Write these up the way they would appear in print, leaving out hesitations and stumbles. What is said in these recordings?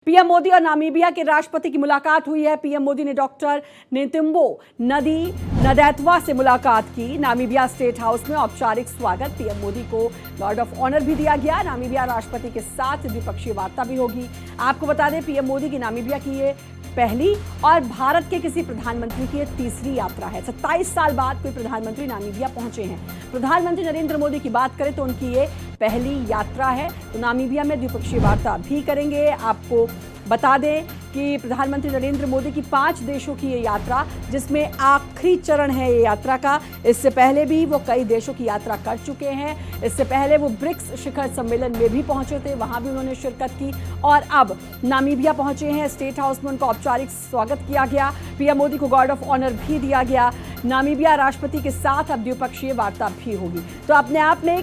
PM Modi और Namibia के राष्ट्रपति की मुलाकात हुई है। पीएम मोदी ने डॉक्टर नेतुम्बो नदी नदैत्वा से मुलाकात की। नामीबिया स्टेट हाउस में औपचारिक स्वागत। पीएम मोदी को गार्ड ऑफ ऑनर भी दिया गया। नामीबिया राष्ट्रपति के साथ द्विपक्षीय वार्ता भी होगी। आपको बता दें, पीएम मोदी की नामीबिया की ये पहली और भारत के किसी प्रधानमंत्री की तीसरी यात्रा है। 27 साल बाद कोई प्रधानमंत्री नामीबिया पहुंचे हैं। प्रधानमंत्री नरेंद्र मोदी की बात करें तो उनकी ये पहली यात्रा है। तो नामीबिया में द्विपक्षीय वार्ता भी करेंगे। आपको बता दें कि प्रधानमंत्री नरेंद्र मोदी की 5 देशों की ये यात्रा, जिसमें आखिरी चरण है ये यात्रा का। इससे पहले भी वो कई देशों की यात्रा कर चुके हैं। इससे पहले वो ब्रिक्स शिखर सम्मेलन में भी पहुंचे थे, वहां भी उन्होंने शिरकत की और अब नामीबिया पहुंचे हैं। स्टेट हाउस में उनका औपचारिक स्वागत किया गया। पीएम मोदी को गार्ड ऑफ ऑनर भी दिया गया। नामीबिया राष्ट्रपति के साथ अब द्विपक्षीय वार्ता भी होगी। तो अपने आप में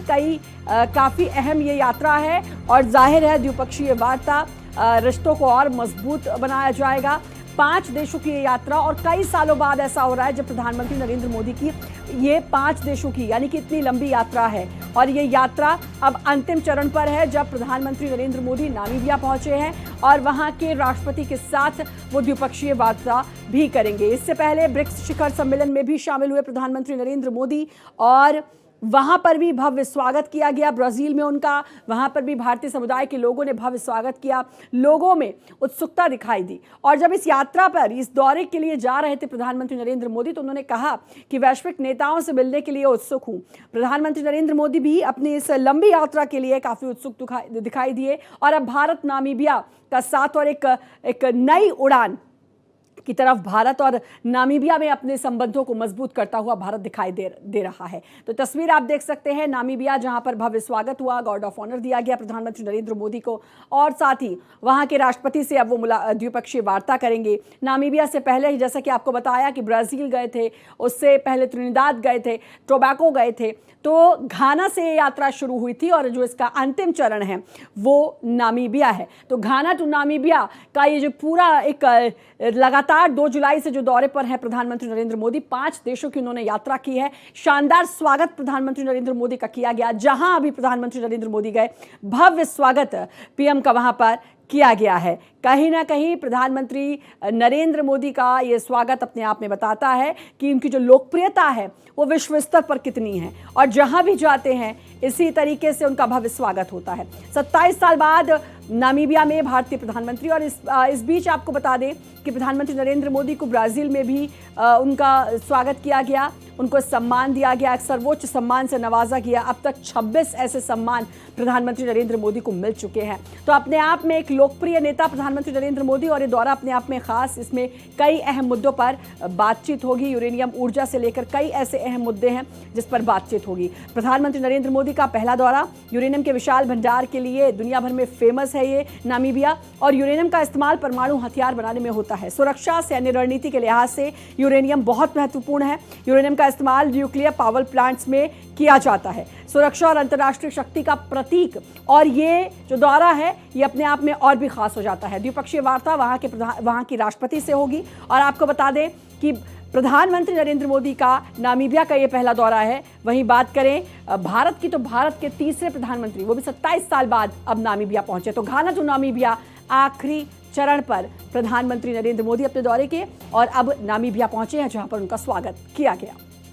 काफी अहम ये यात्रा है और जाहिर है द्विपक्षीय वार्ता रिश्तों को और मजबूत बनाया जाएगा। 5 देशों की ये यात्रा और कई सालों बाद ऐसा हो रहा है जब प्रधानमंत्री नरेंद्र मोदी की ये 5 देशों की यानी कि इतनी लंबी यात्रा है और ये यात्रा अब अंतिम चरण पर है जब प्रधानमंत्री नरेंद्र मोदी नामीबिया पहुंचे हैं और वहां के राष्ट्रपति के साथ वो द्विपक्षीय वार्ता भी करेंगे। इससे पहले ब्रिक्स शिखर सम्मेलन में भी शामिल हुए प्रधानमंत्री नरेंद्र मोदी और वहां पर भी भव्य स्वागत किया गया। ब्राजील में उनका, वहां पर भी भारतीय समुदाय के लोगों ने भव्य स्वागत किया। लोगों में उत्सुकता दिखाई दी और जब इस यात्रा पर, इस दौरे के लिए जा रहे थे प्रधानमंत्री नरेंद्र मोदी, तो उन्होंने कहा कि वैश्विक नेताओं से मिलने के लिए उत्सुक हूं। प्रधानमंत्री नरेंद्र मोदी भी अपनी इस लंबी यात्रा के लिए काफी उत्सुक दिखाई दिए और अब भारत नामीबिया का साथ और एक नई उड़ान की तरफ भारत और नामीबिया में अपने संबंधों को मजबूत करता हुआ भारत दिखाई दे रहा है। तो तस्वीर आप देख सकते हैं नामीबिया, जहां पर भव्य स्वागत हुआ, गार्ड ऑफ ऑनर दिया गया प्रधानमंत्री नरेंद्र मोदी को और साथ ही वहां के राष्ट्रपति से अब वो द्विपक्षीय वार्ता करेंगे। नामीबिया से पहले ही जैसा कि आपको बताया कि ब्राजील गए थे, उससे पहले त्रिनिदाद गए थे, टोबैको गए थे, तो घाना से यात्रा शुरू हुई थी और जो इसका अंतिम चरण है वो नामीबिया है। तो घाना टू नामीबिया का ये जो पूरा एक लगातार 2 जुलाई से जो दौरे पर है प्रधानमंत्री नरेंद्र मोदी, 5 देशों की उन्होंने यात्रा की है। शानदार स्वागत प्रधानमंत्री नरेंद्र मोदी का किया गया। जहां अभी प्रधानमंत्री नरेंद्र मोदी गए, भव्य स्वागत पीएम का वहां पर किया गया है। कहीं ना कहीं प्रधानमंत्री नरेंद्र मोदी का ये स्वागत अपने आप में बताता है कि उनकी जो लोकप्रियता है वो विश्व स्तर पर कितनी है और जहां भी जाते हैं इसी तरीके से उनका भव्य स्वागत होता है। 27 साल बाद नामीबिया में भारतीय प्रधानमंत्री और इस बीच आपको बता दें कि प्रधानमंत्री नरेंद्र मोदी को ब्राजील में भी उनका स्वागत किया गया, उनको सम्मान दिया गया, एक सर्वोच्च सम्मान से नवाजा गया। अब तक 26 ऐसे सम्मान प्रधानमंत्री नरेंद्र मोदी को मिल चुके हैं। तो अपने आप में एक लोकप्रिय नेता प्रधानमंत्री नरेंद्र मोदी और ये दौरा अपने आप में खास, इसमें कई अहम मुद्दों पर बातचीत होगी। यूरेनियम ऊर्जा से लेकर कई ऐसे अहम मुद्दे हैं जिस पर बातचीत होगी। प्रधानमंत्री नरेंद्र मोदी का पहला दौरा, यूरेनियम के विशाल भंडार के लिए दुनिया भर में फेमस है ये नामीबिया और यूरेनियम का इस्तेमाल परमाणु हथियार बनाने में होता है। सुरक्षा, सैन्य रणनीति के लिहाज से यूरेनियम बहुत महत्वपूर्ण है। यूरेनियम का इस्तेमाल न्यूक्लियर पावर प्लांट्स में किया जाता है। सुरक्षा और अंतर्राष्ट्रीय शक्ति का प्रतीक और ये जो दौरा है ये अपने आप में और भी खास हो जाता है। द्विपक्षीय वार्ता वहां की राष्ट्रपति से होगी और आपको बता दें कि प्रधानमंत्री नरेंद्र मोदी का नामीबिया का ये पहला दौरा है। वहीं बात करें भारत की, तो भारत के तीसरे प्रधानमंत्री, वो भी 27 साल बाद अब नामीबिया पहुंचे। तो घाना टू नामीबिया आखिरी चरण पर प्रधानमंत्री नरेंद्र मोदी अपने दौरे के और अब नामीबिया पहुंचे हैं जहां पर उनका स्वागत किया गया।